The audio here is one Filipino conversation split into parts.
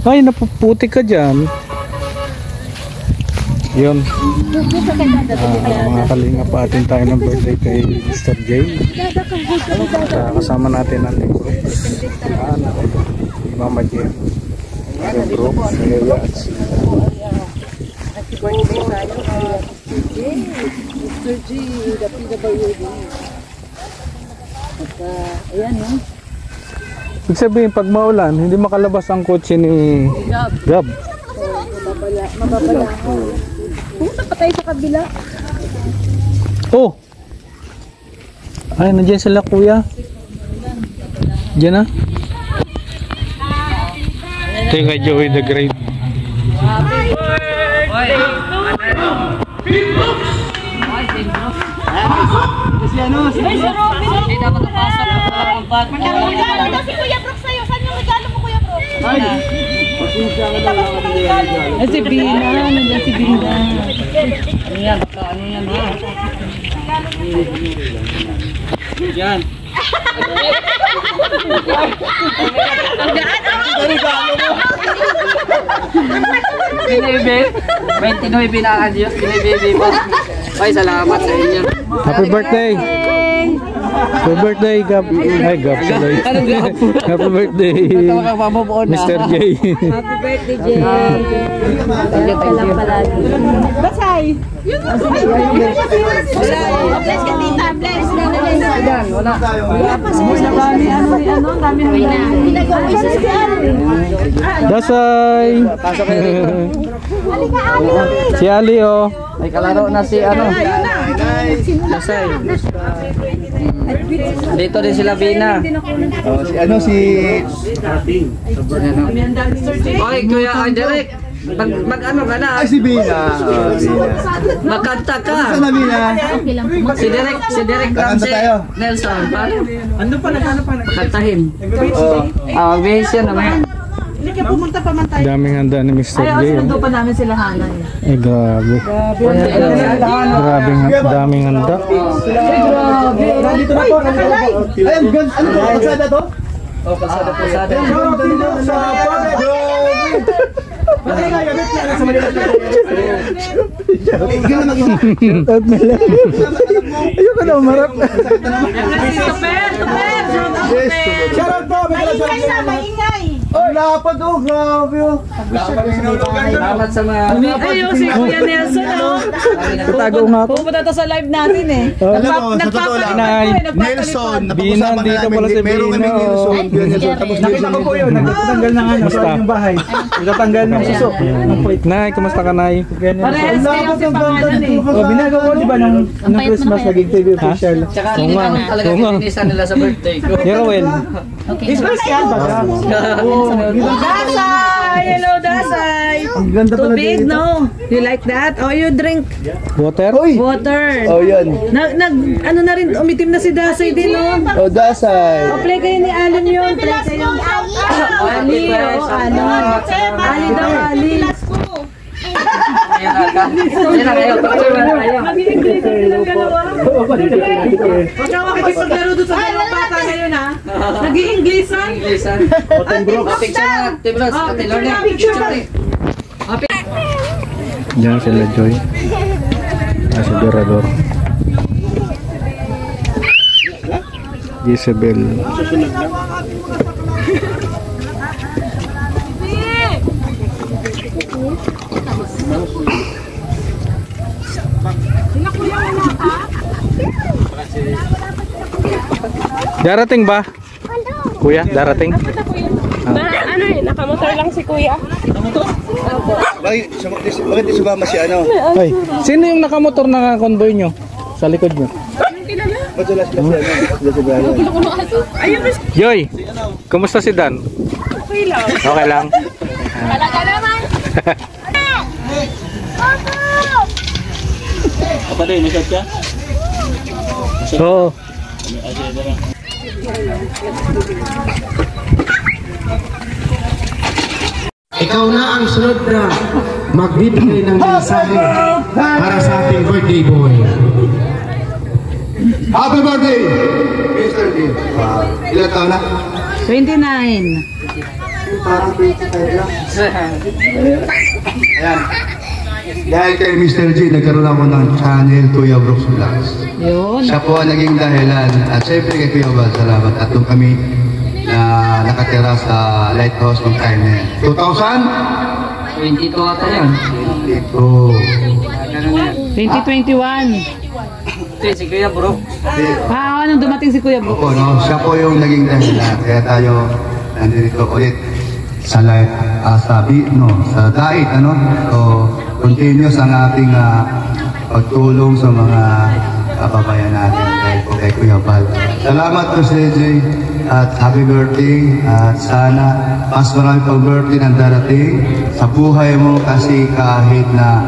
Ay, napuputi ka dyan. Yun. Mga kalinga pa atin tayo ng birthday kay Mr. J. Kasama natin ang group. Mama J. Yung group. Happy birthday tayo kay Mr. J. The PWD. At ayan no. Ibig sabihin, pag maulan, hindi makalabas ang kotse ni Gab. Mababala. Punta pa tayo sa kabila. Oh! Ay, nandiyan sila kuya. Diyan na. Ito yung kay Joey the Great. Happy birthday! Hindi dapat napasok ang bag. Magkano si Kuya Brooke sa'yo? Saan yung regalo mo, Kuya Brooke? Ay, si Bina. Nandiyan si Bina. Ano yan? Baka ano yan ha? Yan. Ang gaan ako! Binibig. 29 na ang Diyos. Binibig po. Ay, salamat sa inyo. Happy birthday! Happy birthday, Gab. Ay, Gab. Happy birthday, Mr. J. Happy birthday, Jay. Thank you palagi. Basay! Bless ka, tita. Bless. Ayan, wala. Dasay! Si Ali, oh. May kalaro na si ano. Dasay. Dito din sila Bina. Oh, si ano si Oy, Kuya Derek. Mag-ano ka na? Ay si Bina. Oh, Bina. Magkanta ka. Saan na Bina? Si Derek Kakanta Ramsey tayo. Nelson. Ano pa naghanap pa? Kantahin. Oh. Magbihis yan naman. Hindi ka pumunta pa man tayo. Daming handa ni Mr. J. Sinundo pa namin sila Hanay. Ay, grabe. Grabe nga, daming handa. Nandito na po. Ay, ang ganda. Ano to? Kalsada to? Oh, pasada. Sa bakit nga gamit na sa Manila? Ayoko na umarap. Shoutout po! Maingay na, maingay. Ay, lapad oh, grabe oh. Salamat sa mga... Ayun, si Kuya Nelson, oh. Tatago nga ako. Pupunta to sa live natin eh. Alam mo, sa totoo lang, Nelson, Binan, napag-usapan dito namin, pala si meron Bina, kaming Nelson, oh. Kuya Nelson, tapos Nakita ko po yun, nagtatanggal ng ano, sa yung bahay. Nagtatanggal ng suso. Nay, kumusta ka, Nay? Parehas kayo si pangalan eh. O, binago ko, di ba, nung Christmas, naging TV official. Tsaka hindi naman talaga tininisan nila sa birthday ko. Yerowel. Special ba siya? Dasay! Hello, Dasay! Ang ganda pala Tubig, no? You like that? Oh, you drink Water? water. Oh, yan. Ano na rin, umitim na si Dasay din, no? Oh, Dasay. O, play kayo ni Alan yun. Play kayo. Ali, oh, ano? Ali daw, Ali. Ayan na kayo. Picture na kayo. Mag-i-English silang dalawa. Huwag ka makikipaglaro doon sa dalawang bata ngayon, ha? Nag-i-Englishan. Lisan. Picture na. Tibros. Ate Lorna. Picture na. Diyan sila Joy. Si Dorador. Isabel. Darating ba? Kuya, darating? Ano eh, nakamotor lang si Kuya. Bakit di sumama si ano? Ay, sino yung nakamotor na convoy nyo? Sa likod nyo? Ba't wala sila si ano? Joy, kumusta si Dan? Okay lang. Okay lang. Talaga naman. Kapatid, may shot ka? Oo. Ikaw na ang sunod na magbibigay ng mensahe para sa ating birthday boy. Happy birthday! Mr. D. Ilan taon na? 29. Parang 25 lang. Ayan. Dahil kay Mr. G, nagkaroon ako ng channel Kuya Brooks Vlogs. Yun. Siya po ang naging dahilan. At syempre kay Kuya Val, salamat. At doon kami nakatira sa Lighthouse ng time na yan. 22 ata yan. 2022. 2021. Si Kuya Bro. Anong dumating si Kuya Bro? Opo, no? Siya po yung naging dahilan. Kaya tayo nandito ulit sa sa diet, ano? So, continuous ang ating pagtulong sa mga kababayan natin dahil po kay Kuya Val. Salamat po sa AJ at happy birthday at sana mas marami pang birthday nang darating sa buhay mo kasi kahit na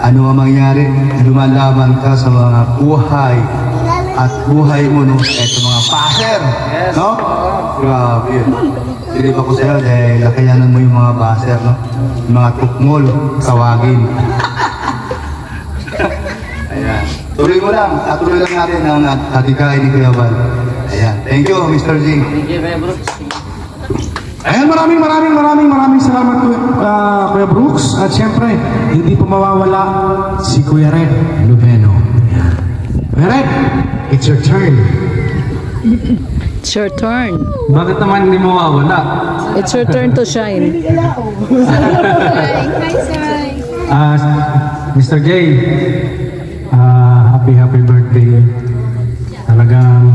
ano ang mangyari, lumalaban ka sa mga buhay at buhay mo no, eto mga baser, no? Grabe yun. Silip ako sa'yo dahil lakayanan mo yung mga baser, no? Yung mga tukmol, tawagin. Ayan. Tuloy mo lang, at tuloy lang natin ang hatikain ni Kuya Val. Ayan. Thank you, Mr. G. Thank you, Kuya Bro. Ayan, maraming salamat Kuya Brooks. At syempre, hindi po mawawala si Kuya Red Lubeno. Kuya Red, it's your turn. It's your turn. Bakit naman hindi mawawala? It's your turn to shine. Mr. J, happy birthday. Talagang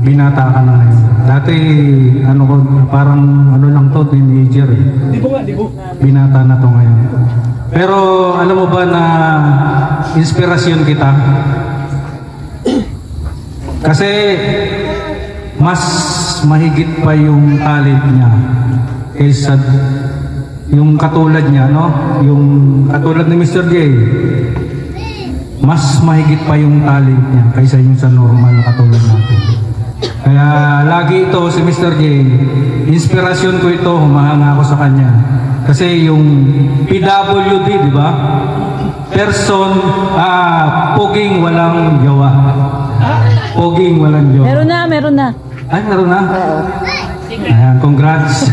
binata ka na ngayon. Dati, parang lang to, teenager eh. Binata na to ngayon. Pero alam mo ba na inspirasyon kita? Kasi mas mahigit pa yung talent niya kaysa yung katulad niya, no? Yung katulad ni Mr. J. Mas mahigit pa yung talent niya kaysa yung sa normal na katulad natin. Kaya lagi ito si Mr. J, inspirasyon ko ito, humahanga ako sa kanya. Kasi yung PWD, di ba? Person, poging walang jowa. Poging walang jowa. Meron na. Ay, meron na? Ayan, congrats.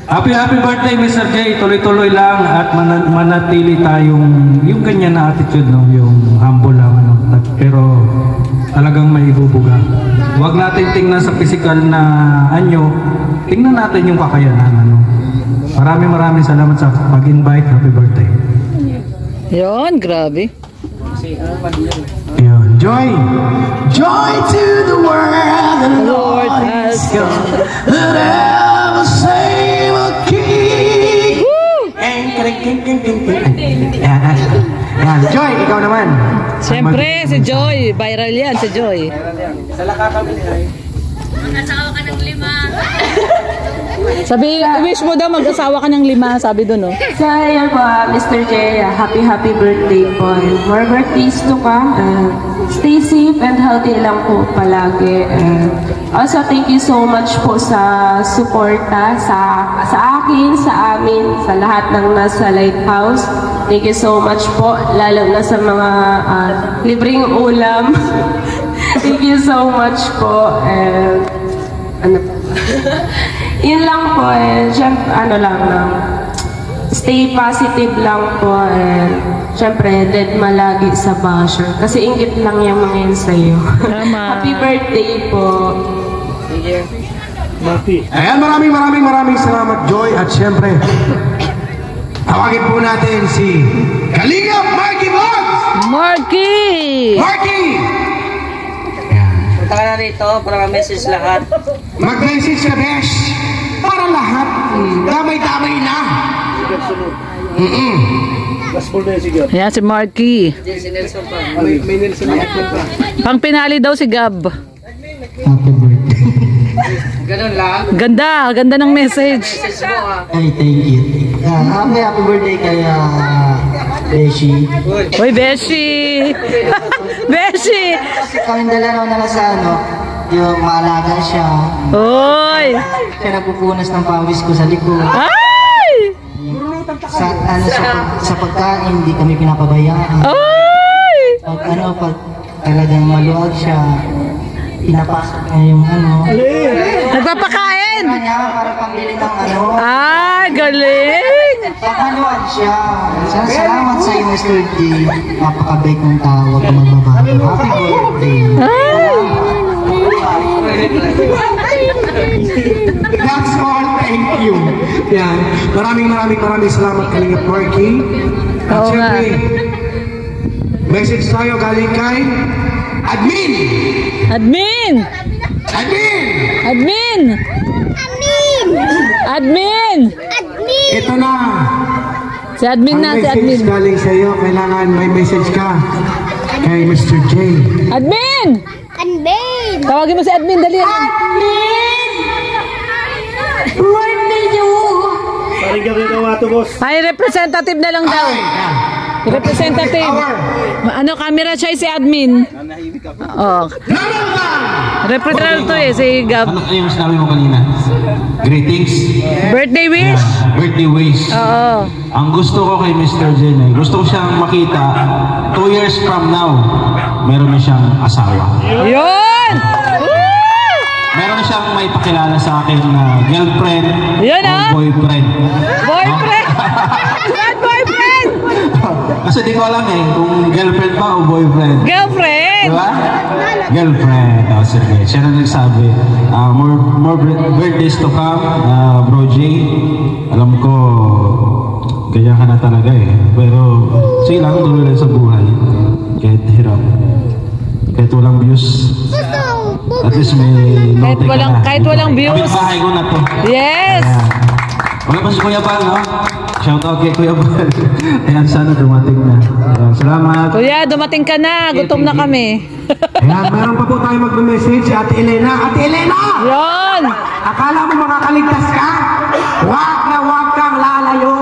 Happy birthday, Mr. J. Tuloy-tuloy lang at manatili tayong yung ganyan na attitude, no? Yung humble lang, ano? Pero talagang may ibubuga. Huwag natin tingnan sa physical na anyo, tingnan natin yung kakayanan, ano? Maraming salamat sa pag-invite. Happy birthday. Yun, grabe. Yun. Joy to the world, the Lord has come. Yan, Joy, ikaw naman. Siyempre, si Joy. Viral yan, si Joy. Mag-asawa ka ng 5. Sabi, wish mo daw mag-asawa ka ng 5, sabi doon, no? So, ayan po, Mr. J, happy birthday po. And more birthdays to come. Stay safe and healthy lang po palagi. And also, thank you so much po sa suporta sa akin, sa amin, sa lahat ng nasa Lighthouse. Thank you so much po, lalo na sa mga libreng ulam. Thank you so much po. And ano po? Yun lang po, syempre, stay positive lang po, syempre, dead malagi sa basher, kasi ingit lang yung mga yun sa'yo. Tama. Happy birthday po. Ayan, maraming salamat, Joy. At syempre, tawagin po natin si Kalingap Marky Vlogs! Marky! Punta ka na rito para message lahat. Mag-message ka, Besh, para lahat damay-damay na. Ayan si Marky. Si Nelson pa. Pang pinali daw si Gab. Happy birthday. Ganun lang. Ganda ng message. Message mo Ay, thank you. Happy birthday kay Beshi. Uy, Beshi! Beshi! Kaming dalawa na sa yung maalaga siya. Uy! Siya nagpupunas ng pawis ko sa likod. Ay! Sa pagkain, hindi kami pinapabayaan. Ay! Pag talagang maluwag siya, pinapasok niya yung Nagpapakain! kanya para pambili ng galing! Pakaluan siya. Salamat sa iyo, Mr. J. Napaka-bait ng tao. Huwag kang magbabago. Happy birthday. That's all. Thank you. Yan. Maraming salamat Kalingap Marky. At Oo nga. syempre, message tayo galing kay Admin! Admin! Admin! Admin! Admin! Ito na! Si Admin na, Ang si Admin. message galing sa iyo, kailangan may message ka kay Mr. J. Admin! Tawagin mo si Admin, dali. Ay, representative na lang daw. Representative. Ano, camera siya si Admin. Oh. Representative to eh, si Gab. Ano yung sinabi mo kanina? Greetings? Birthday wish? Birthday wish. Oo. Ang gusto ko kay Mr. J, gusto ko siyang makita 2 years from now, meron na siyang asawa. Yun! Meron na siyang may pakilala sa akin na girlfriend Yun, o ah? boyfriend. Boyfriend! Not boyfriend! Kasi di ko alam eh, kung girlfriend ba o boyfriend. Girlfriend! Diba? Girlfriend. Oh, sige. Siya na nagsabi. More birthdays to come, Bro J. Alam ko, kaya ka na talaga eh. Pero, sige lang, tuloy lang sa buhay. Kahit hirap. Kahit walang views. At least may note ka na. Kahit walang views. Kapit-bahay ko na to. Yes! Ayan. Wala pa si Kuya Bal, no? Shoutout kay Kuya Bal. Ayan, sana dumating na. Ayan, salamat. Kuya, dumating ka na. Gutom na kami. Ayan, meron pa po tayo mag-message si Ate Elena. Ate Elena! Yun! Akala mo makakaligtas ka? Huwag na huwag kang lalayo.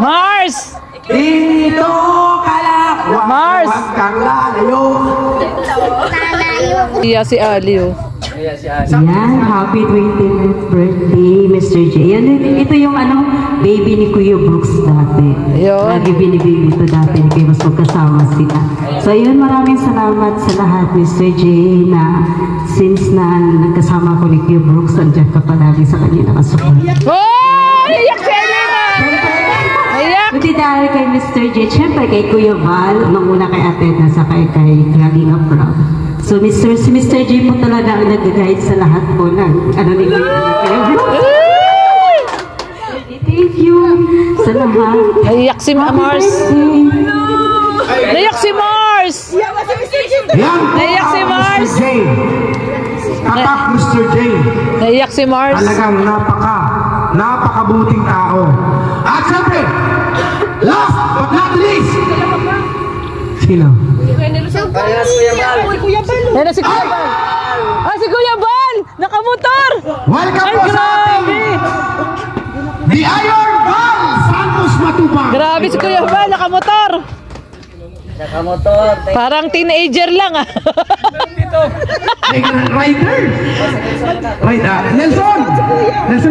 Mars! Dito ka lang. Huwag na Mars! huwag kang lalayo. Iya si Aliw. Yan, happy 20th birthday, Mr. J. Yan, ito yung baby ni Kuya Brooks dati. Yun. Lagi binibili ito dati, kaya mas magkasama sila. So yun, maraming salamat sa lahat, Mr. J, na since na nagkasama ko ni Kuya Brooks, andyan ka palagi sa kanya nakasupport. Oh! Iyak si Elena! Iyak! Buti dahil kay Mr. J, syempre kay Kuya Val, nung una kay Ate na saka kay Laging Abroad. So si Mr. J po talaga ang nag-guide sa lahat po ng ni Kuya Brooks. Thank you sa lahat. Naiyak si Mars. Naiyak si Mars. Naiyak si Mars. Mr. J. Tatak Mr. J. Naiyak si Mars. Talagang napakabuting tao. At syempre, last but not least, sino? Yan na si Kuya Bal. Ah, si Kuya Bal! Nakamotor! Welcome Ay, po sa ating grabe! The Iron Bal Santos Matubang. Grabe si Kuya Bal, nakamotor! Parang teenager lang ah. Rider. Nelson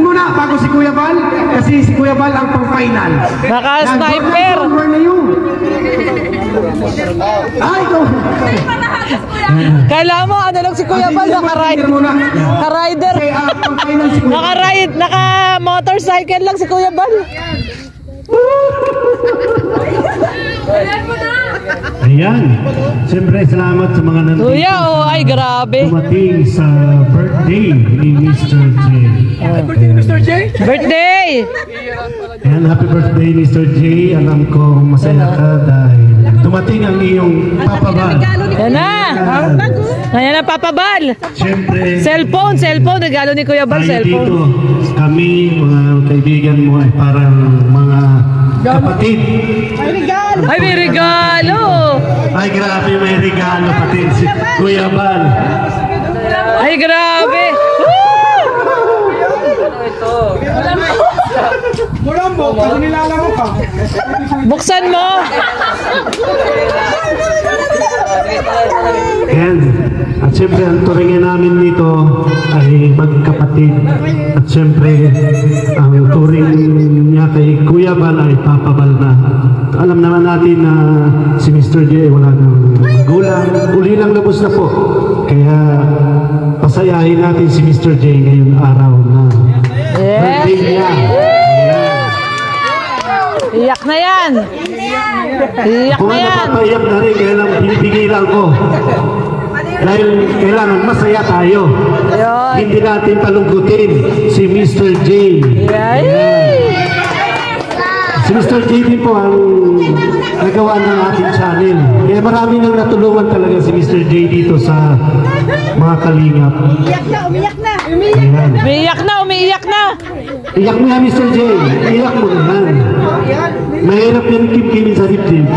muna bago si Kuya Bal. Kasi si Kuya Bal ang pang-final. Naka-sniper. Ay, ito. Kala mo, ano lang si Kuya Bal, naka-ride. Naka-rider. Naka-ride, naka-motorcycle lang si Kuya Bal. Ayan. Siyempre, salamat sa mga nandito. Kuya, oh, ay grabe. Dumating sa birthday ni Mr. J. Happy birthday, Mr. J! Birthday! Ayan, happy birthday, Mr. J. Alam ko masaya ka dahil dumating ang iyong papabal. Yan na! Ayan na, papabal! Siyempre, Cellphone, regalo ni Kuya Bal, tayo dito, cellphone. kami, mga kaibigan mo, ay parang mga kapatid. Ay, may regalo! Ay, grabe, may regalo pati si Kuya Bal. Ay, grabe! Buksan mo! And, at siyempre, ang turingin namin dito ay magkapatid. At siyempre, ang turing niya kay Kuya Bal ay papabal na. Alam naman natin na si Mr. J wala nang gulang. Uli lang labos na po. Kaya, pasayahin natin si Mr. J ngayong araw na birthday niya. Ayan. Iyak na yan. Iyak Kung na ano yan. papaiyak na rin, kaya lang pinipigilan ko. Dahil kailangan masaya tayo. Yun. Hindi natin palungkutin si Mr. J. Yay! Si Mr. J din po ang nagawa ng ating channel. Kaya marami nang natulungan talaga si Mr. J dito sa mga kalingap. Umiyak na, umiyak na. Ayan. Umiiyak na, umiiyak na. Iyak mo yan, Mr. J. Iyak mo yan. Mahirap yan kim-kimin sa dibdib.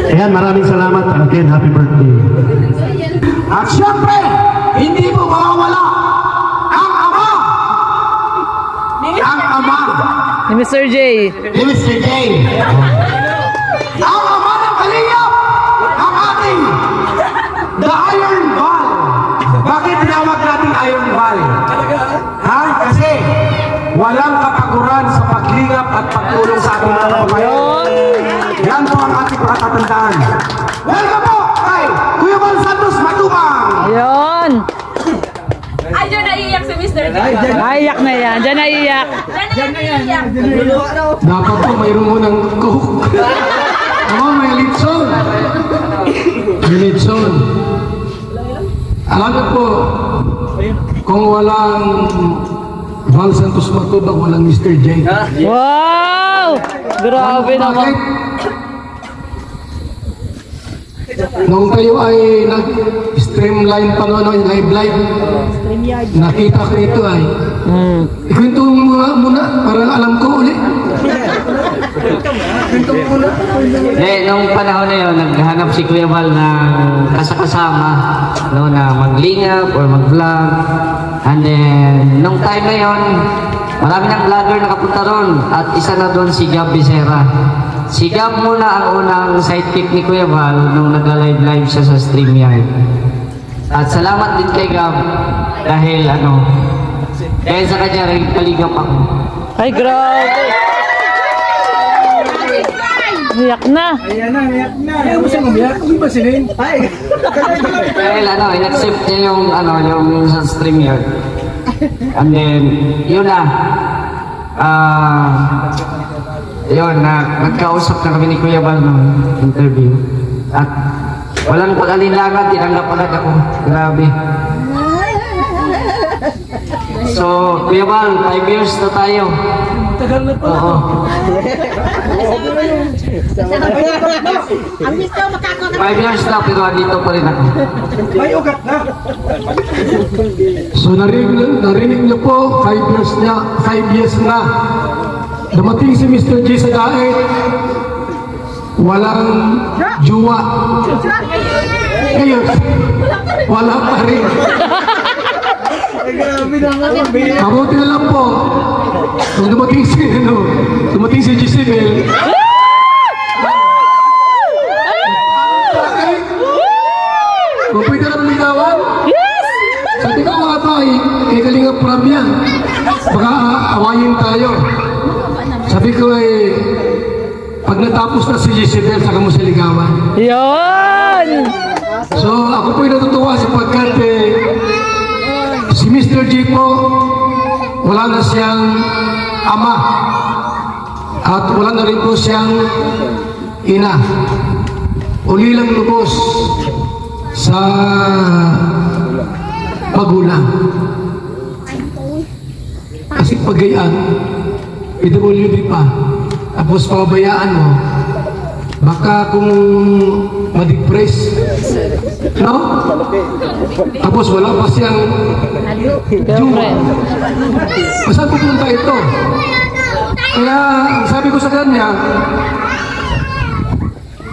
Ayan, maraming salamat. Again, happy birthday. At syempre, hindi mo mawawala ang ama. Ang ama. Ni Mr. J. Ni Mr. J. Ang ama ng kalingap. Ang ating The Iron Ball. Bakit tinawag natin Iron Ball? Ha? Kasi walang kataguran sa paglingap at pagtulong sa ating mga kababayan. Yan po ang ating patatandaan. Welcome po kay Kuya Bal Santos Matubang. Ayun. Ay, dyan naiiyak si Mr. J. Naiyak na yan. Diyan naiiyak. Dyan naiiyak. Dapat po mayroon mo ng coke. Oo, may litson. May litson. Alam niyo po, kung walang Bal Santos Matubang, walang Mr. J. Wow! Grabe naman. Nung tayo ay nag-streamline pa noon, live, nakita ko ito ay, ikwento mo muna, para alam ko ulit. Nung panahon na yun, naghanap si Kuya Bal ng kasama no, na maglingap or mag-vlog. And then, nung time na yun, marami ng vlogger nakapunta ron. At isa na doon si Gab Becerra. Si Gab muna ang unang sidekick ni Kuya Bal nung nagla-live siya sa StreamYard. At salamat din kay Gab dahil dahil sa kanya rin kaligap ako. Ay, grabe. Iyak na. Ayan na, iyak na. Ayaw mo siyang umiyak? Kung ba silin? Ay! Dahil in-accept niya yung sa StreamYard. And then, yun na. Nagkausap na kami ni Kuya Bal ng interview. At walang pag-alinlangan, tinanggap agad ako. Grabe. So, Kuya Bal, 5 years na tayo. Tagal na po. Oo. Ang gusto makakot. 5 years na, pero andito pa rin ako. May ugat na. So narinig niyo po, 5 years na. Dumating si Mr. J sa daet. Walang juwa. Ngayon, wala pa rin. Kabuti na lang po. Kung dumating si Giselle. Kung pwede na lumigawan? Yes! Sabi ko mga tay, kay Kalingap Prab yan. Baka awayin tayo. Sabi ko pag natapos na si Giselle, saka mo siya ligawan. Yun! So ako po'y natutuwa sapagkat si Mr. J po, wala na siyang ama. At wala na rin po siyang ina. Uli lang lubos sa magulang. Kasi pagayaan, PWD pa, tapos pababayaan mo, baka kung ma-depress, no? Tapos wala pa siyang juma. Saan pupunta ito? Kaya sabi ko sa kanya,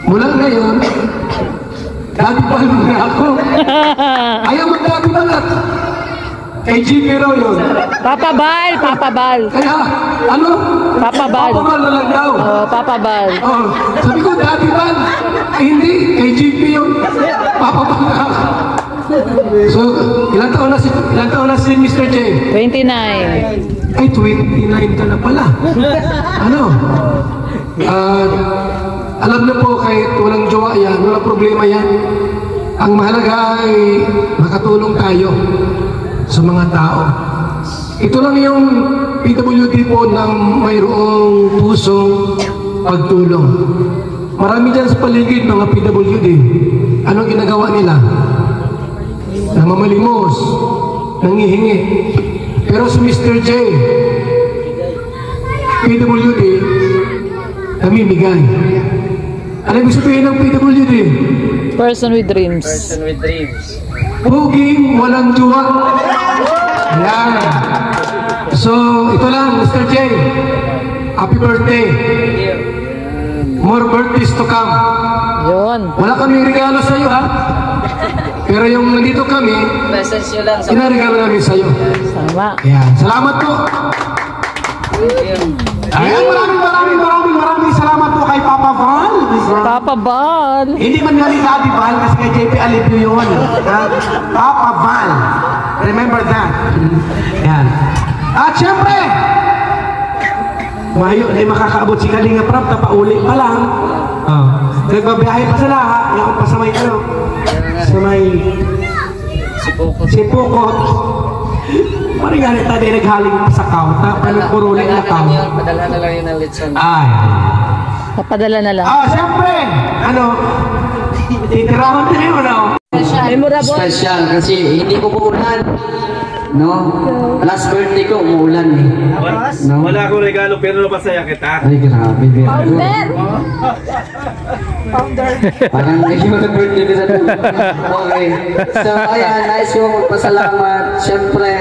mula ngayon, Daddy Bal muna ako. Ayaw mag-Daddy Bal at kay GP raw yun. Papa Bal, Papa Bal. Kaya, Papa Bal. Papa Bal na lang daw. Oh, Papa Bal. Oh, sabi ko, Daddy Bal. Hindi, kay GP yun. Papa Bal na ako. So, ilang taon na si Mr. J? 29. Ay, 29 ka na pala. Alam na po, kahit walang jowa yan, walang problema yan. Ang mahalaga ay makatulong tayo sa mga tao. Ito lang yung PWD po ng mayroong pusong pagtulong. Marami dyan sa paligid mga PWD. Anong ginagawa nila? Namamalimos, nangihingi. Pero si Mr. J, PWD, namimigay. Ano ibig sabihin ng PWD? Person with dreams. Person with dreams. Puging walang juwa. Ayan. So, ito lang, Mr. J. Happy birthday. More birthdays to come. Yun. Wala kami regalo sa iyo, ha? Pero yung nandito kami, Message nyo lang sa inaregalo namin sa iyo. Sama. Ayan. Salamat po. Ayan, maraming salamat po kay Papa Val. Papa Val. Hindi man nga ni Daddy Val kasi kay JP Alipio yun. Papa Val. Remember that. Ayan. At syempre, mayo na makakaabot si Kalinga Prab, tapauli pa lang. Nagbabiyahe pa sa laha, yakot pa sa may Sipukot. Maringalit tayo naghaling pa sa kauta, panukurulit na kauta. Padala na lang yun ng litson. Papadala na lang. Siyempre, titirawan na yun, Memorable. Special kasi hindi ko umuulan. No? Last birthday ko, umuulan eh. No? Wala akong regalo pero napasaya kita. Ay, grabe. Founder! Parang yung birthday ko sa Okay. So, ayan, nice yung magpasalamat. Siyempre,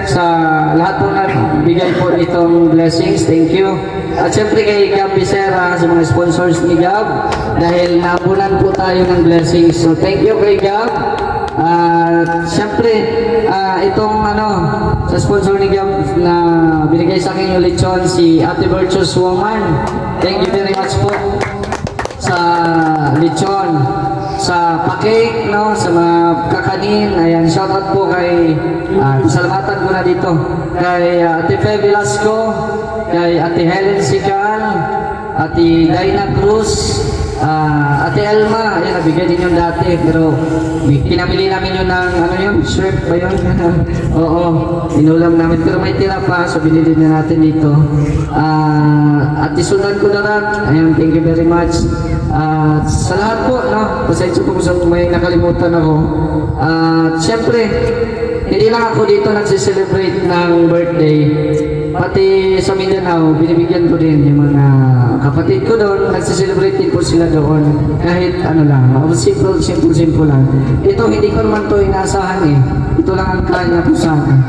sa lahat po nagbigay po itong blessings. Thank you. At siyempre kay Gab Becerra, sa mga sponsors ni Gab, dahil nabunan po tayo ng blessings. So, thank you kay Gab. Siyempre, itong sa sponsor ni Gab na binigay sa akin yung lechon, si Ate Virtuous Woman. Thank you very much po sa lechon, sa pa-cake, sa mga kakanin. Ayan, shoutout po kay, pasalamatan ko na dito, kay Ate Fe Velasco, kay Ate Helen Sical, Ate Dina Cruz, Ate Elma. Ayan, nabigay din yun dati, pero pinamili namin yun ng, shrimp ba yun? Oo, inulam namin, pero may tira pa, so binili na natin dito. Ate Sudan Kudarat, ayan, thank you very much. Sa lahat po, pasensya po kung may nakalimutan ako. Siyempre, hindi lang ako dito nagsiselebrate ng birthday. Pati sa Mindanao, binibigyan ko din yung mga kapatid ko doon, nagsiselebrate din po sila doon. Kahit lang, simple lang. Ito, hindi ko naman ito inaasahan eh. Ito lang ang kanya ko sana.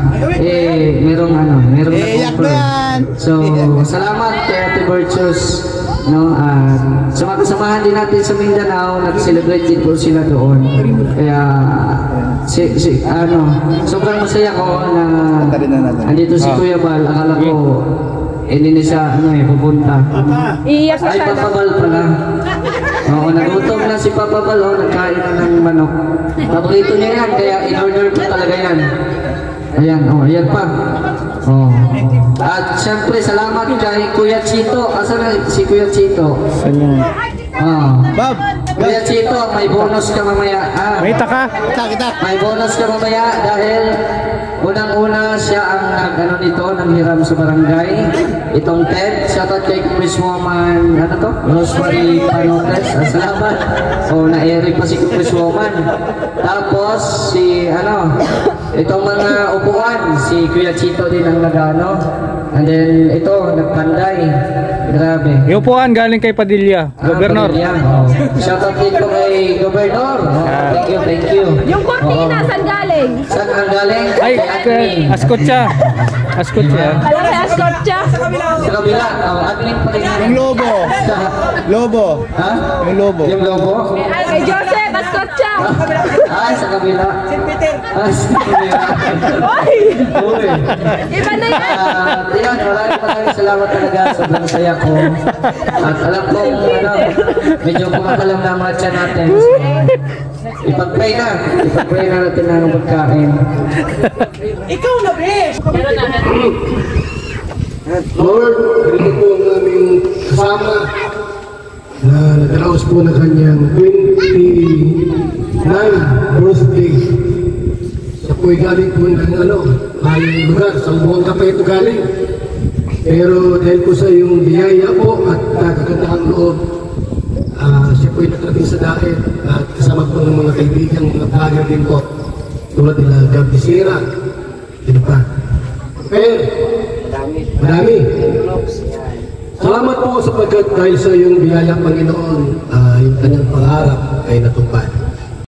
Merong na-offer. So, salamat kay Ate Virtuous. Sa mga kasamahan din natin sa Mindanao, nag-celebrate din po sila doon. Kaya, sobrang masaya ko na andito si Kuya Bal. Akala ko, hindi na siya, pupunta. Iiyak na siya. Ay, Papa Bal pala. Oo, nagutom na si Papa Bal, nagkain na ng manok. Paborito niya yan, kaya in-order ko talaga yan. Ayan, ayan pa. At syempre, salamat kay Kuya Chito. Asan na si Kuya Chito? Bob! Kuya Chito, may bonus ka mamaya. May taka. May bonus ka mamaya dahil unang-una siya ang nanghiram sa barangay. Itong Ted, shoutout kay Chris Woman, Rosemary Panotes. Salamat. Na-eri pa si Chris Woman. Tapos, itong mga upuan, si Kuya Chito din ang nagano. And then, ito, nagpanday. Grabe. Yung upuan galing kay Padilla, Governor. Shoutout din ko kay Governor. Thank you. Yung kortina, saan galing? Saan ang galing? Ay, Askotsa. Askotsa. Alam kay Askotsa? Sa kabila. Admin pa rin. Yung lobo. Lobo. Ha? Yung lobo. Yung lobo? Ay, kay Joseph, Askotsa. Ay, sa kabila. Sa kabila. Oy! Iba na yan. Yan, maraming salamat talaga. Sobrang saya ko. At alam ko, medyo kumakalam na mga tiyan natin. Ipag-pray na natin ang magkain. Ikaw na, Besh! Lord, ito po ang aming kasama na nagkalaos po na kanyang 29th birthday. Siya po'y galing po ng maling lugar, sa buong pa ito galing. Pero dahil po sa yung biyaya po at kagandahang loob, siya po yung nakarating sa daet at kasama po ng mga kaibigan, mga vlogger din po, tulad nila Gab Bisira, sino pa? Pero, madami. Salamat po sapagkat dahil sa iyong biyaya, Panginoon, yung kanyang pangarap ay natupad.